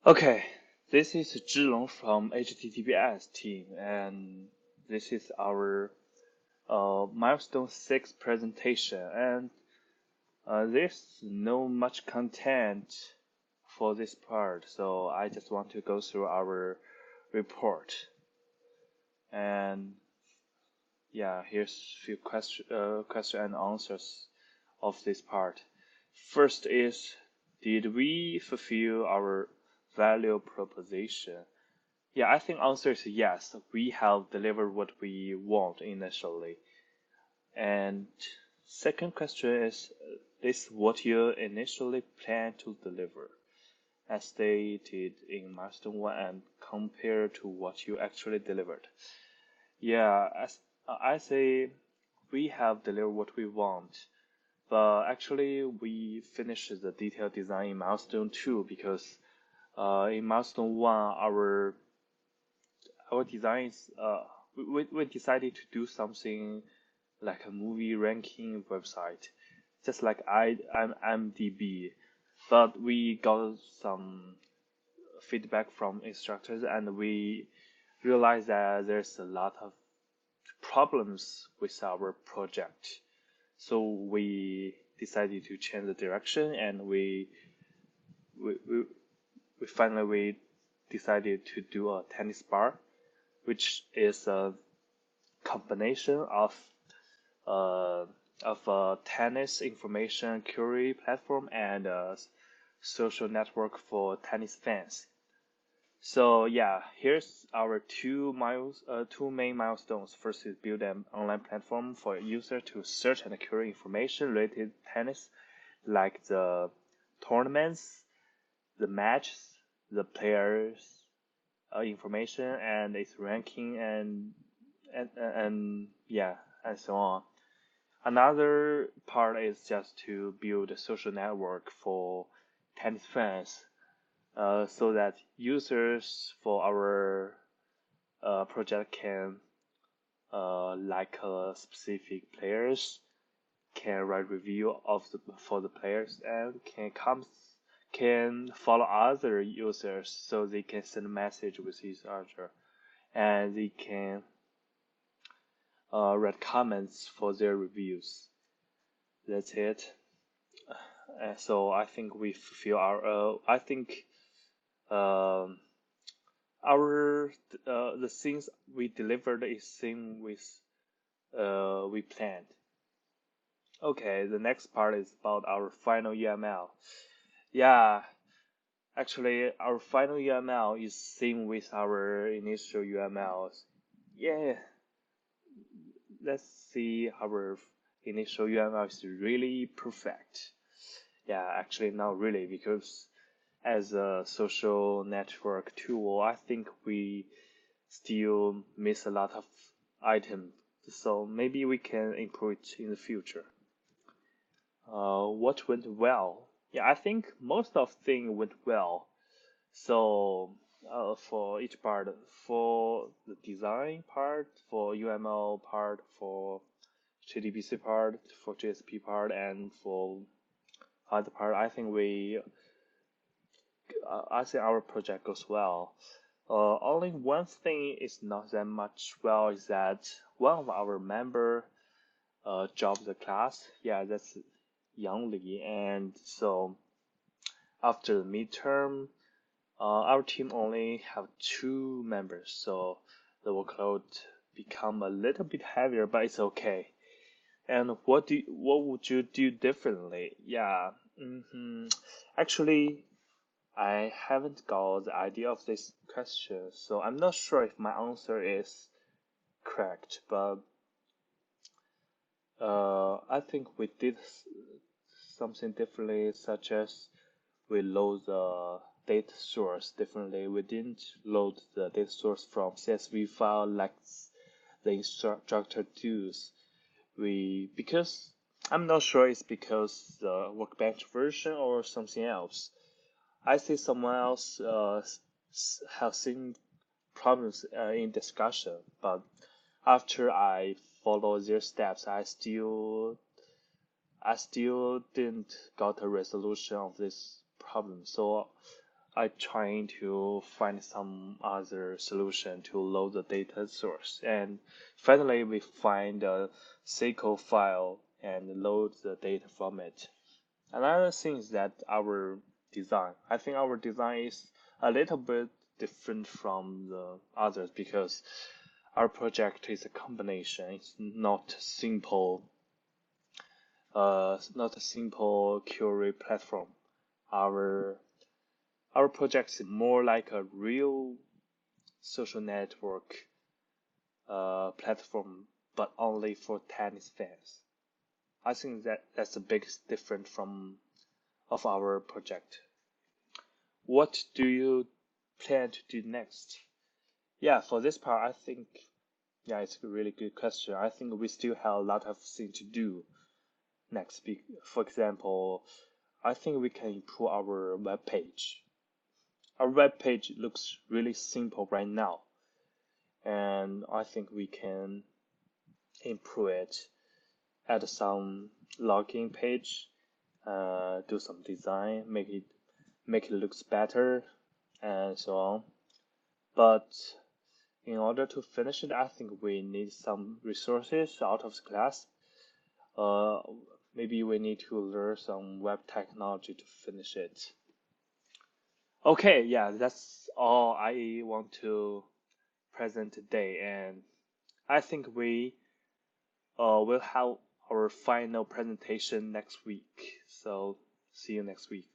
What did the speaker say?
Okay, this is Zhilong from HTTPS team, and this is our milestone 6 presentation. And there's no much content for this part, so I just want to go through our report. And yeah, here's a few question and answers of this part. First is, did we fulfill our value proposition? Yeah, I think answer is yes. We have delivered what we want initially. And second question is what you initially planned to deliver, as stated in milestone 1 and compared to what you actually delivered. Yeah, as I say, we have delivered what we want, but actually we finished the detailed design in milestone 2 because in milestone 1 our designs we decided to do something like a movie ranking website, just like IMDb, but we got some feedback from instructors and we realized that there's a lot of problems with our project. So we decided to change the direction, and we, we, we finally decided to do a tennis bar, which is a combination of a tennis information query platform and a social network for tennis fans. So yeah, here's our two main milestones. First is build an online platform for users to search and query information related to tennis, like the tournaments, the matches, the players information and its ranking and yeah, and so on. Another part is just to build a social network for tennis fans, so that users for our project can like specific players, can write review for the players, and can follow other users so they can send a message with each other, and they can write comments for their reviews. That's it. So I think we fulfill our. I think um, our the things we delivered is same with we planned. Okay, the next part is about our final UML. Yeah, actually, our final UML is same with our initial UMLs. Yeah, let's see our initial UML is really perfect. Yeah, actually not really, because as a social network tool, I think we still miss a lot of items. So maybe we can improve it in the future. What went well? Yeah, I think most of things went well. So for each part, for the design part, for UML part, for JDBC part, for JSP part, and for other part, I think I think our project goes well. Only one thing is not that much well is that one of our member dropped the class. Yeah, that's Yang Li, and so after the midterm, our team only have 2 members, so the workload become a little bit heavier, but it's okay. And what would you do differently? Yeah, actually, I haven't got the idea of this question, so I'm not sure if my answer is correct, but I think we did something differently, such as we load the data source differently. We didn't load the data source from CSV file like the instructor does. Because I'm not sure it's because the workbench version or something else. I see someone else has seen problems in discussion, but after I follow their steps, I still didn't got a resolution of this problem. So I trying to find some other solution to load the data source, and finally we find a SQL file and load the data from it. Another thing is that our design. I think our design is a little bit different from the others because our project is a combination. It's not a simple query platform. Our project is more like a real social network platform, but only for tennis fans. I think that's the biggest difference of our project. What do you plan to do next? Yeah, for this part, I think, yeah, it's a really good question. I think we still have a lot of things to do next. For example, I think we can improve our web page. Our web page looks really simple right now, and I think we can improve it, add some login page, do some design, make it looks better, and so on. But in order to finish it, I think we need some resources out of the class. Maybe we need to learn some web technology to finish it. Okay, yeah, that's all I want to present today, and I think we will have our final presentation next week. So see you next week.